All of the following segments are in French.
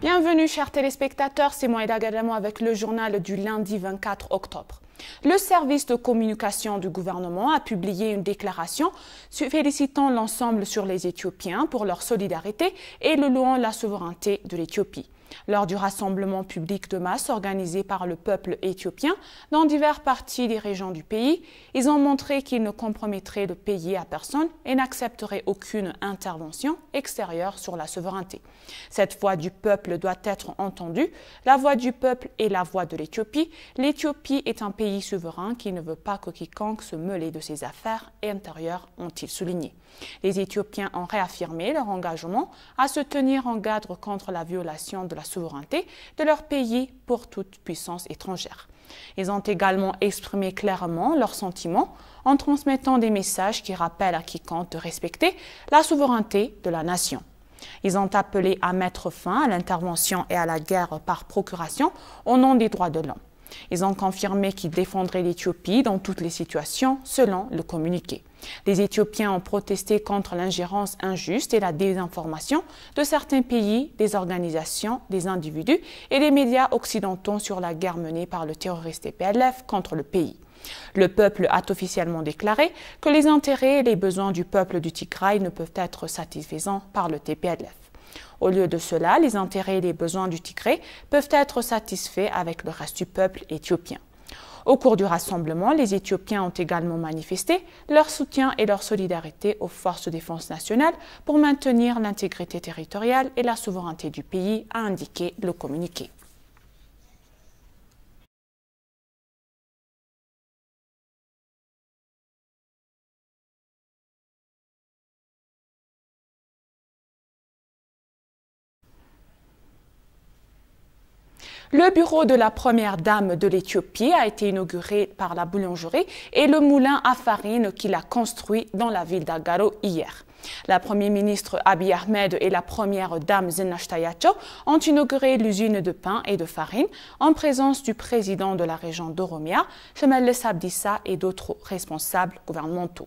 Bienvenue chers téléspectateurs, c'est moi Eda Gadamo avec le journal du lundi 24 octobre. Le service de communication du gouvernement a publié une déclaration félicitant l'ensemble sur les Éthiopiens pour leur solidarité et le louant la souveraineté de l'Éthiopie. Lors du rassemblement public de masse organisé par le peuple éthiopien dans diverses parties des régions du pays, ils ont montré qu'ils ne compromettraient le pays à personne et n'accepteraient aucune intervention extérieure sur la souveraineté. Cette voix du peuple doit être entendue. La voix du peuple est la voix de l'Éthiopie. L'Éthiopie est un pays souverain qui ne veut pas que quiconque se mêle de ses affaires intérieures, ont-ils souligné. Les Éthiopiens ont réaffirmé leur engagement à se tenir en garde contre la violation de la souveraineté de leur pays pour toute puissance étrangère. Ils ont également exprimé clairement leurs sentiments en transmettant des messages qui rappellent à quiconque de respecter la souveraineté de la nation. Ils ont appelé à mettre fin à l'intervention et à la guerre par procuration au nom des droits de l'homme. Ils ont confirmé qu'ils défendraient l'Éthiopie dans toutes les situations, selon le communiqué. Les Éthiopiens ont protesté contre l'ingérence injuste et la désinformation de certains pays, des organisations, des individus et des médias occidentaux sur la guerre menée par le terroriste TPLF contre le pays. Le peuple a officiellement déclaré que les intérêts et les besoins du peuple du Tigray ne peuvent être satisfaisants par le TPLF. Au lieu de cela, les intérêts et les besoins du Tigray peuvent être satisfaits avec le reste du peuple éthiopien. Au cours du rassemblement, les Éthiopiens ont également manifesté leur soutien et leur solidarité aux forces de défense nationale pour maintenir l'intégrité territoriale et la souveraineté du pays, a indiqué le communiqué. Le bureau de la première dame de l'Éthiopie a été inauguré par la boulangerie et le moulin à farine qu'il a construit dans la ville d'Agaro hier. La Première ministre Abiy Ahmed et la première dame Zinash Tayacho ont inauguré l'usine de pain et de farine en présence du président de la région d'Oromia, Shemeles Abdissa, et d'autres responsables gouvernementaux.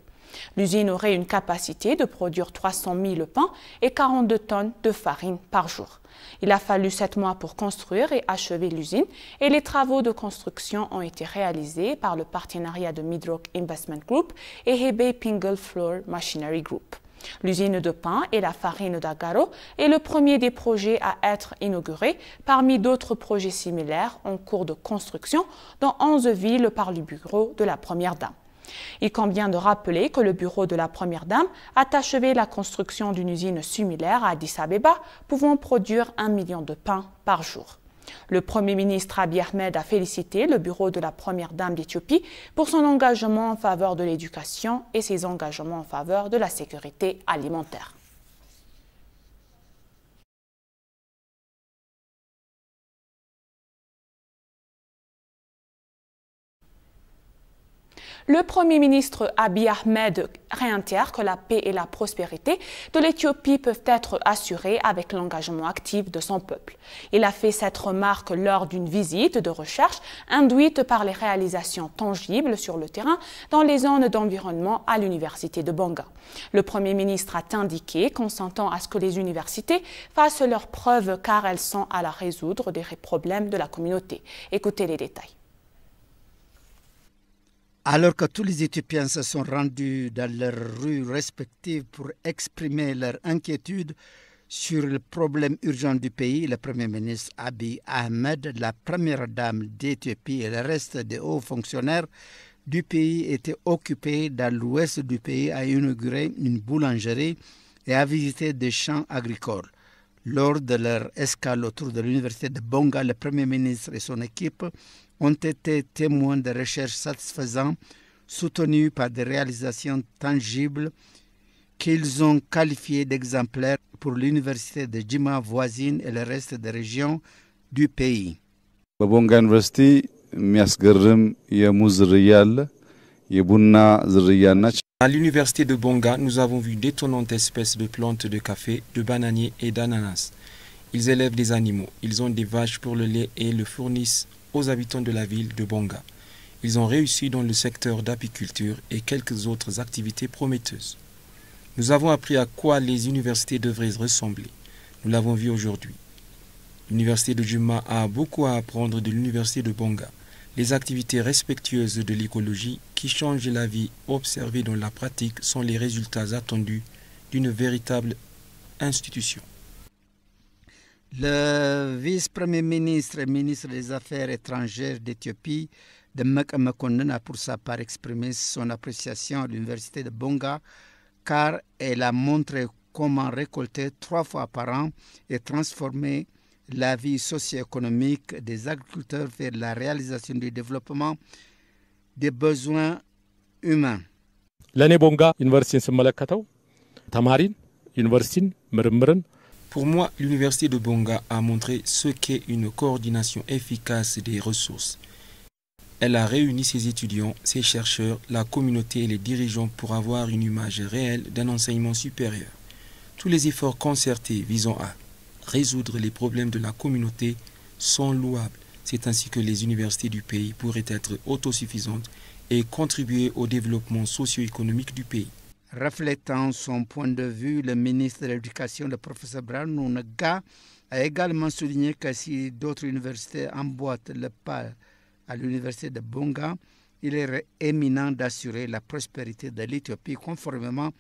L'usine aurait une capacité de produire 300 000 pains et 42 tonnes de farine par jour. Il a fallu 7 mois pour construire et achever l'usine et les travaux de construction ont été réalisés par le partenariat de Midrock Investment Group et Hebei Pingle Flour Machinery Group. L'usine de pain et la farine d'Agaro est le premier des projets à être inauguré parmi d'autres projets similaires en cours de construction dans 11 villes par le bureau de la Première Dame. Il convient de rappeler que le bureau de la Première Dame a achevé la construction d'une usine similaire à Addis Abeba, pouvant produire 1 million de pains par jour. Le Premier ministre Abiy Ahmed a félicité le bureau de la Première Dame d'Éthiopie pour son engagement en faveur de l'éducation et ses engagements en faveur de la sécurité alimentaire. Le Premier ministre Abiy Ahmed réitère que la paix et la prospérité de l'Éthiopie peuvent être assurées avec l'engagement actif de son peuple. Il a fait cette remarque lors d'une visite de recherche induite par les réalisations tangibles sur le terrain dans les zones d'environnement à l'université de Bonga. Le Premier ministre a indiqué qu'on s'entend à ce que les universités fassent leurs preuves car elles sont à la résoudre des problèmes de la communauté. Écoutez les détails. Alors que tous les Éthiopiens se sont rendus dans leurs rues respectives pour exprimer leur inquiétude sur le problème urgent du pays, le Premier ministre Abiy Ahmed, la Première Dame d'Éthiopie et le reste des hauts fonctionnaires du pays étaient occupés dans l'ouest du pays à inaugurer une boulangerie et à visiter des champs agricoles. Lors de leur escale autour de l'université de Bonga, le Premier ministre et son équipe ont été témoins de recherches satisfaisantes soutenues par des réalisations tangibles qu'ils ont qualifiées d'exemplaires pour l'université de Jimma voisine et le reste des régions du pays. በቦንጋ ዩኒቨርሲቲ የሚያስገርም የሙዝ ዝርያ አለ የቡና ዝርያና À l'université de Bonga, nous avons vu d'étonnantes espèces de plantes de café, de bananiers et d'ananas. Ils élèvent des animaux, ils ont des vaches pour le lait et le fournissent aux habitants de la ville de Bonga. Ils ont réussi dans le secteur d'apiculture et quelques autres activités prometteuses. Nous avons appris à quoi les universités devraient ressembler. Nous l'avons vu aujourd'hui. L'université de Juma a beaucoup à apprendre de l'université de Bonga. Les activités respectueuses de l'écologie qui changent la vie observées dans la pratique sont les résultats attendus d'une véritable institution. Le vice-premier ministre et ministre des Affaires étrangères d'Éthiopie, Demeke Mekonnen, a pour sa part exprimé son appréciation à l'université de Bonga car elle a montré comment récolter 3 fois par an et transformer la vie socio-économique des agriculteurs vers la réalisation du développement des besoins humains. ለኔ ቦንጋ ዩኒቨርሲቲን ስመለከተው ተማሪን ዩኒቨርሲቲን ምርምርን Pour moi, l'université de Bonga a montré ce qu'est une coordination efficace des ressources. Elle a réuni ses étudiants, ses chercheurs, la communauté et les dirigeants pour avoir une image réelle d'un enseignement supérieur. Tous les efforts concertés visant à résoudre les problèmes de la communauté sont louables. C'est ainsi que les universités du pays pourraient être autosuffisantes et contribuer au développement socio-économique du pays. Reflétant son point de vue, le ministre de l'Éducation, le professeur Brano Nga, a également souligné que si d'autres universités emboîtent le pas à l'université de Bonga, il est éminent d'assurer la prospérité de l'Éthiopie conformément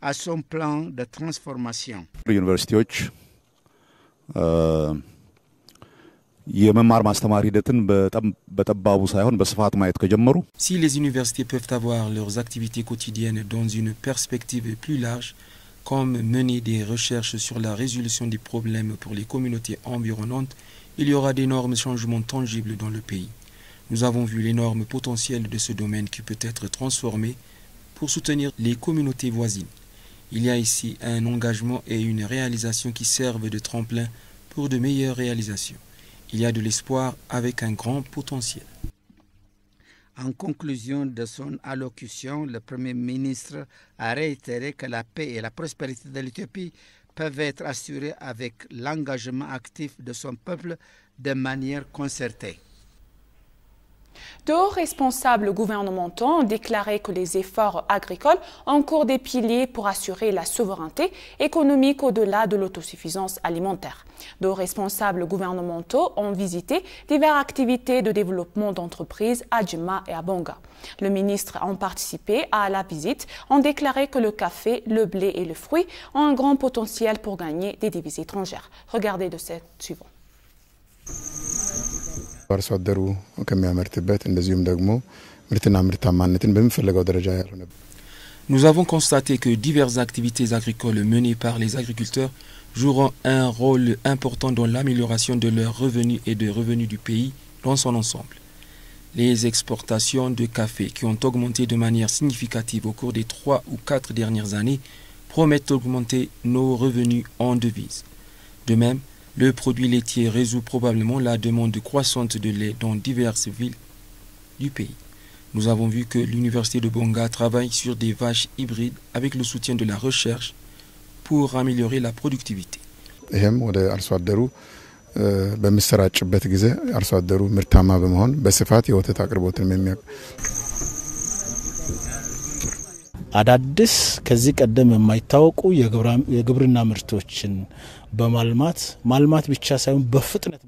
à son plan de transformation. ዩኒቨርሲቲዎች የመማር ማስተማር ሂደትን በጠባቡ ሳይሆን በስፋት ማየት ከጀመሩ Si les universités peuvent avoir leurs activités quotidiennes dans une perspective plus large, comme mener des recherches sur la résolution des problèmes pour les communautés environnantes, il y aura d'énormes changements tangibles dans le pays. Nous avons vu l'énorme potentiel de ce domaine qui peut être transformé pour soutenir les communautés voisines. Il y a ici un engagement et une réalisation qui servent de tremplin pour de meilleures réalisations. Il y a de l'espoir avec un grand potentiel. En conclusion de son allocution, le Premier ministre a réitéré que la paix et la prospérité de l'Éthiopie peuvent être assurées avec l'engagement actif de son peuple de manière concertée. De hauts responsables gouvernementaux ont déclaré que les efforts agricoles ont encore des piliers pour assurer la souveraineté économique au-delà de l'autosuffisance alimentaire. De hauts responsables gouvernementaux ont visité diverses activités de développement d'entreprises à Juma et à Bonga. Le ministre a participé à la visite, ont déclaré que le café, le blé et le fruit ont un grand potentiel pour gagner des devises étrangères. Regardez de cette suivant. አርሶ አደሩ ከሚያመርትበት እንደዚሁም ደግሞ ምርትና ምርታማነትን በሚፈልገው ደረጃ ያልሆነ Nous avons constaté que diverses activités agricoles menées par les agriculteurs joueront un rôle important dans l'amélioration de leurs revenus et des revenus du pays dans son ensemble. Les exportations de café qui ont augmenté de manière significative au cours des 3 ou 4 dernières années promettent d'augmenter nos revenus en devises. De même, le produit laitier résout probablement la demande croissante de lait dans diverses villes du pays. Nous avons vu que l'université de Bonga travaille sur des vaches hybrides avec le soutien de la recherche pour améliorer la productivité. ይሄም ወደ አርሶ አደሩ በሚሰራጭበት ጊዜ አርሶ አደሩ ምርታማ በመሆን በስፋት የወተት አቅርቦትን የሚያቀርብ አዳዲስ ከዚህ ቀደም የማይታወቁ የግብርና ምርቶችን በማልማት ብቻ ሳይሆን በፍጥነት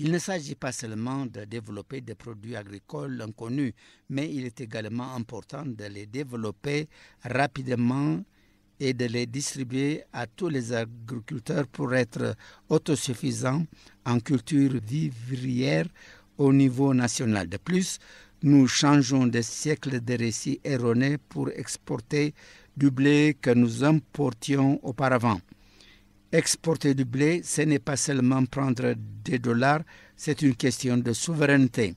Il ne s'agit pas seulement de développer des produits agricoles inconnus, mais il est également important de les développer rapidement et de les distribuer à tous les agriculteurs pour être autosuffisants en culture vivrière au niveau national. De plus, nous changeons des siècles de récits erronés pour exporter du blé que nous importions auparavant. Exporter du blé, ce n'est pas seulement prendre des dollars, c'est une question de souveraineté,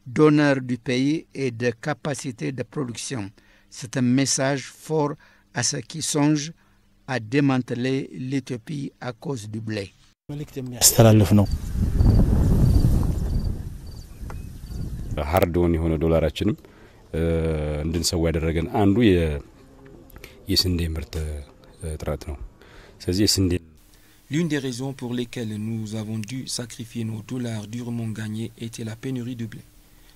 d'honneur du pays et de capacité de production. C'est un message fort à ceux qui songent à démanteler l'Éthiopie à cause du blé. ሃርዶን የሆነ ዶላራችንም እንድንሰው ያደረገን አንዱ የስንዴ ምርት ጥራት ነው። L'une des raisons pour lesquelles nous avons dû sacrifier nos dollars durement gagnés était la pénurie de blé.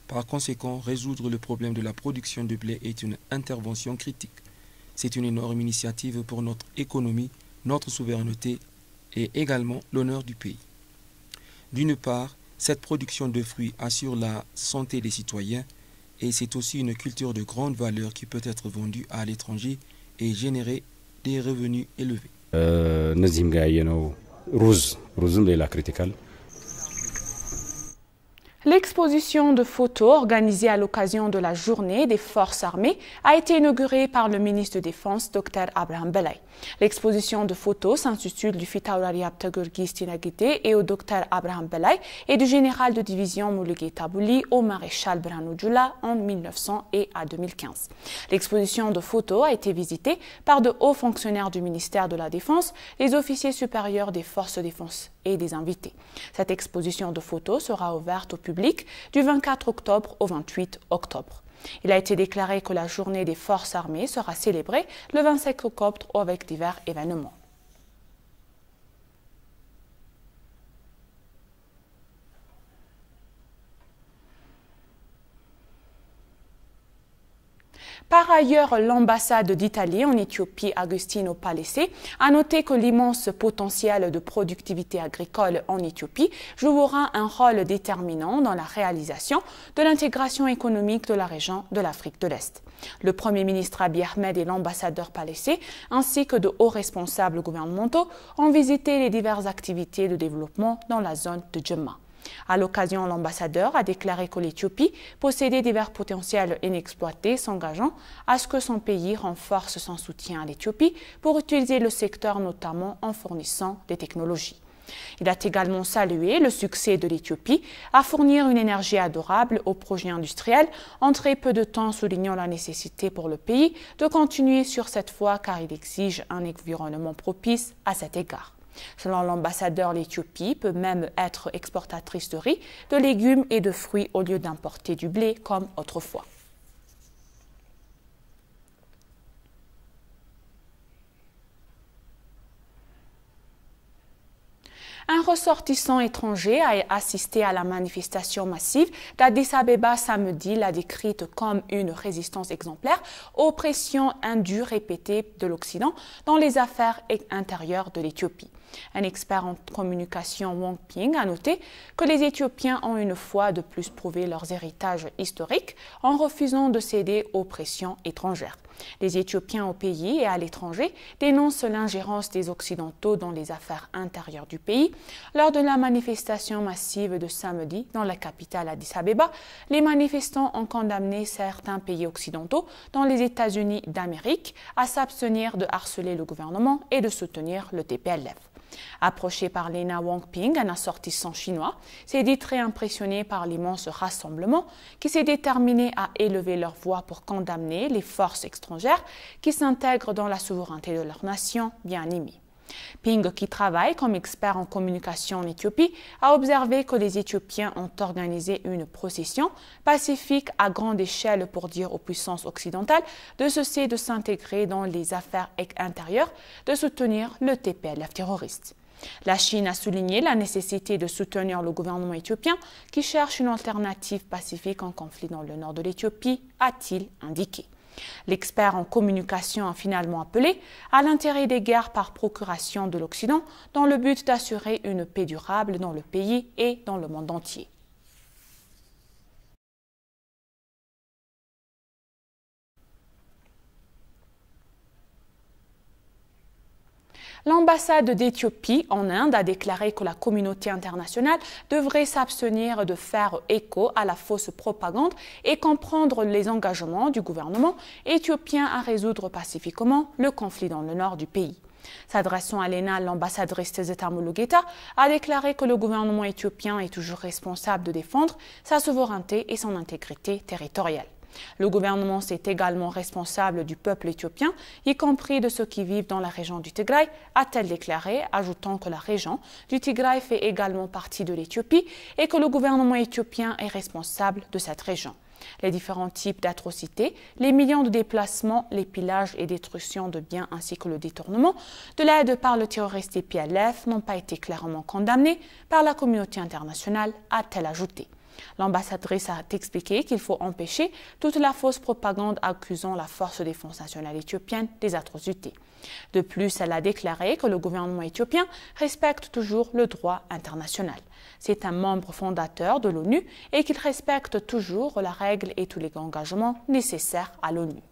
Par conséquent, résoudre le problème de la production de blé est une intervention critique. C'est une énorme initiative pour notre économie, notre souveraineté et également l'honneur du pays. D'une part, cette production de fruits assure la santé des citoyens et c'est aussi une culture de grande valeur qui peut être vendue à l'étranger et générer des revenus élevés. L'exposition de photos organisée à l'occasion de la journée des forces armées a été inaugurée par le ministre de Défense, Dr Abraham Belay. L'exposition de photos s'intitule du Fitaurari Abtagurgis Tinagite et au Dr Abraham Belay et du général de division Moulugué Tabouli au maréchal Branoujoula en 1900 et à 2015. L'exposition de photos a été visitée par de hauts fonctionnaires du ministère de la Défense, les officiers supérieurs des forces de défense et des invités. Cette exposition de photos sera ouverte au public du 24 octobre au 28 octobre. Il a été déclaré que la journée des forces armées sera célébrée le 25 octobre avec divers événements. Par ailleurs, l'ambassade d'Italie en Éthiopie, Agostino Palese, a noté que l'immense potentiel de productivité agricole en Éthiopie jouera un rôle déterminant dans la réalisation de l'intégration économique de la région de l'Afrique de l'Est. Le Premier ministre Abiy Ahmed et l'ambassadeur Palese, ainsi que de hauts responsables gouvernementaux, ont visité les diverses activités de développement dans la zone de Djemma. À l'occasion, l'ambassadeur a déclaré que l'Éthiopie possédait divers potentiels inexploités, s'engageant à ce que son pays renforce son soutien à l'Éthiopie pour utiliser le secteur notamment en fournissant des technologies. Il a également salué le succès de l'Éthiopie à fournir une énergie adorable aux projets industriels en très peu de temps, soulignant la nécessité pour le pays de continuer sur cette voie car il exige un environnement propice à cet égard. Selon l'ambassadeur, l'Éthiopie peut même être exportatrice de riz, de légumes et de fruits au lieu d'importer du blé comme autrefois. Un ressortissant étranger a assisté à la manifestation massive d'Addis Abeba samedi, l'a décrite comme une résistance exemplaire aux pressions indues répétées de l'Occident dans les affaires intérieures de l'Éthiopie. Un expert en communication, Wang Ping, a noté que les Éthiopiens ont une fois de plus prouvé leurs héritages historiques en refusant de céder aux pressions étrangères. Les Éthiopiens au pays et à l'étranger dénoncent l'ingérence des Occidentaux dans les affaires intérieures du pays. Lors de la manifestation massive de samedi dans la capitale Addis Abeba, les manifestants ont condamné certains pays occidentaux, dont les États-Unis d'Amérique, à s'abstenir de harceler le gouvernement et de soutenir le TPLF. Approché par Lena Wangping, un assortissant chinois, s'est dit très impressionné par l'immense rassemblement qui s'est déterminé à élever leur voix pour condamner les forces étrangères qui s'intègrent dans la souveraineté de leur nation bien aimée. Ping, qui travaille comme expert en communication en Éthiopie, a observé que les Éthiopiens ont organisé une procession pacifique à grande échelle pour dire aux puissances occidentales de cesser de s'intégrer dans les affaires intérieures, de soutenir le TPLF terroriste. La Chine a souligné la nécessité de soutenir le gouvernement éthiopien qui cherche une alternative pacifique en conflit dans le nord de l'Éthiopie, a-t-il indiqué. L'expert en communication a finalement appelé à l'intérêt des guerres par procuration de l'Occident dans le but d'assurer une paix durable dans le pays et dans le monde entier. L'ambassade d'Éthiopie en Inde a déclaré que la communauté internationale devrait s'abstenir de faire écho à la fausse propagande et comprendre les engagements du gouvernement éthiopien à résoudre pacifiquement le conflit dans le nord du pays. S'adressant à l'ENA, l'ambassadrice Zeta Mulugeta a déclaré que le gouvernement éthiopien est toujours responsable de défendre sa souveraineté et son intégrité territoriale. Le gouvernement est également responsable du peuple éthiopien, y compris de ceux qui vivent dans la région du Tigray, a-t-elle déclaré, ajoutant que la région du Tigray fait également partie de l'Éthiopie et que le gouvernement éthiopien est responsable de cette région. Les différents types d'atrocités, les millions de déplacements, les pillages et destructions de biens ainsi que le détournement de l'aide par le terroriste TPLF n'ont pas été clairement condamnés par la communauté internationale, a-t-elle ajouté. L'ambassadrice a expliqué qu'il faut empêcher toute la fausse propagande accusant la Force de défense nationale éthiopienne des atrocités. De plus, elle a déclaré que le gouvernement éthiopien respecte toujours le droit international. C'est un membre fondateur de l'ONU et qu'il respecte toujours la règle et tous les engagements nécessaires à l'ONU.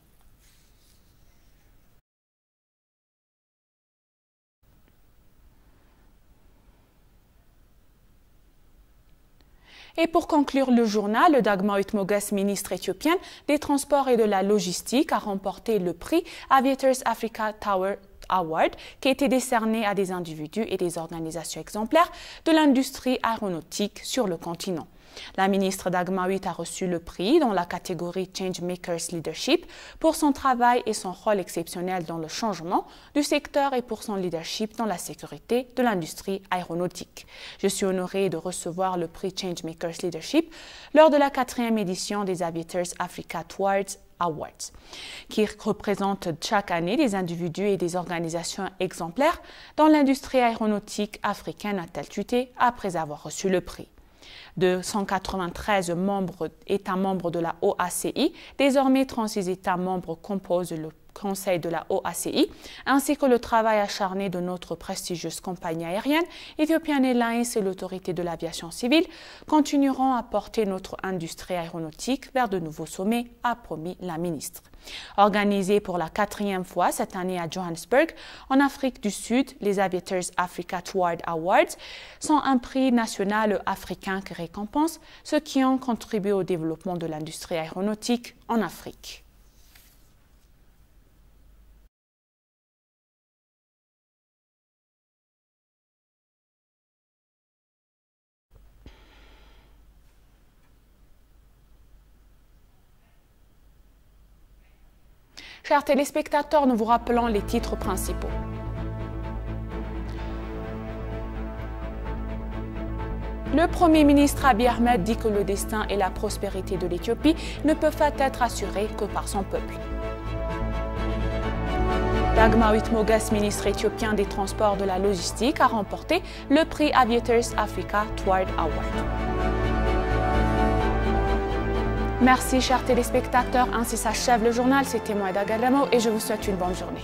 Et pour conclure le journal, Dagmawit Moges, ministre éthiopienne des Transports et de la Logistique, a remporté le prix Aviators Africa Tower Award, qui a été décerné à des individus et des organisations exemplaires de l'industrie aéronautique sur le continent. La ministre Dagmawit a reçu le prix dans la catégorie Changemakers Leadership pour son travail et son rôle exceptionnel dans le changement du secteur et pour son leadership dans la sécurité de l'industrie aéronautique. Je suis honorée de recevoir le prix Changemakers Leadership lors de la 4e édition des Aviators Africa Towards Awards, qui représente chaque année des individus et des organisations exemplaires dans l'industrie aéronautique africaine, a-t-elle tweeté après avoir reçu le prix. De 193 États membres de la OACI, désormais 36 États membres composent le Conseil de la OACI, ainsi que le travail acharné de notre prestigieuse compagnie aérienne, Ethiopian Airlines et l'autorité de l'aviation civile, continueront à porter notre industrie aéronautique vers de nouveaux sommets, a promis la ministre. Organisé pour la 4e fois cette année à Johannesburg, en Afrique du Sud, les Aviators Africa Towards Awards sont un prix national africain qui récompense ceux qui ont contribué au développement de l'industrie aéronautique en Afrique. Chers téléspectateurs, nous vous rappelons les titres principaux. Le Premier ministre Abiy Ahmed dit que le destin et la prospérité de l'Éthiopie ne peuvent être assurés que par son peuple. Dagmawit Moges, ministre éthiopien des Transports et de la Logistique, a remporté le prix Aviators Africa Towards Award. Merci, chers téléspectateurs. Ainsi s'achève le journal. C'était moi, Eda Garamo, et je vous souhaite une bonne journée.